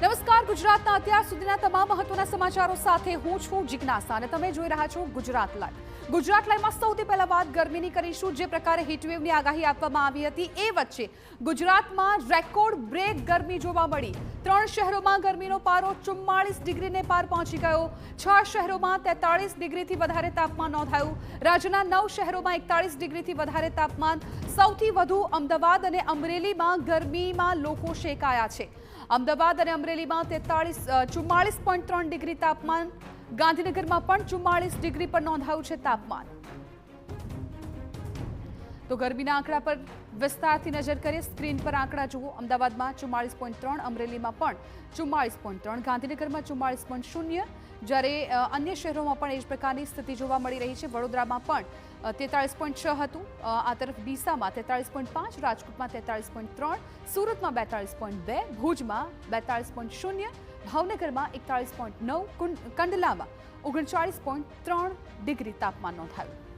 નમસ્કાર, ગુજરાતના અત્યાર સુધીના તમામ મહત્વના સમાચારો સાથે હું છું જિજ્ઞાસા અને તમે જોઈ રહ્યા છો ગુજરાત લાઈવ। ગુજરાત લાઈવમાં સૌથી પહેલા વાત ગરમીની કરીશું। જે પ્રકારે હીટવેવની આગાહી આપવામાં આવી હતી એ વચ્ચે ગુજરાતમાં રેકોર્ડ બ્રેક ગરમી જોવા મળી। 3 શહેરોમાં ગરમીનો પારો 44 ડિગ્રીને પાર પહોંચી ગયો। 6 શહેરોમાં 43 ડિગ્રીથી વધારે તાપમાન નોંધાયું। રાજ્યના 9 શહેરોમાં 41 ડિગ્રીથી વધારે તાપમાન। સૌથી વધુ અમદાવાદ અને અમરેલીમાં ગરમીમાં લોકો શેકાયા છે। અમદાવાદ અને અમરેલીમાં 44.3 ડિગ્રી તાપમાન। ગાંધીનગરમાં પણ 44 ડિગ્રી પર નોંધાયું છે તાપમાન। તો ગરમીના આંકડા પર વિસ્તારથી નજર કરીએ। સ્ક્રીન પર આંકડા જુઓ। અમદાવાદમાં 44.3, અમરેલીમાં પણ 44.3, ગાંધીનગરમાં 44.0, જ્યારે અન્ય શહેરોમાં પણ એ જ પ્રકારની સ્થિતિ જોવા મળી રહી છે। વડોદરામાં પણ 43.6 હતું। આ તરફ ડીસામાં 43.5, રાજકોટમાં 43.3, સુરતમાં 42.2, ભુજમાં 42.0, ભાવનગરમાં 41.9, કંડલામાં 39.3 ડિગ્રી તાપમાન નોંધાયું।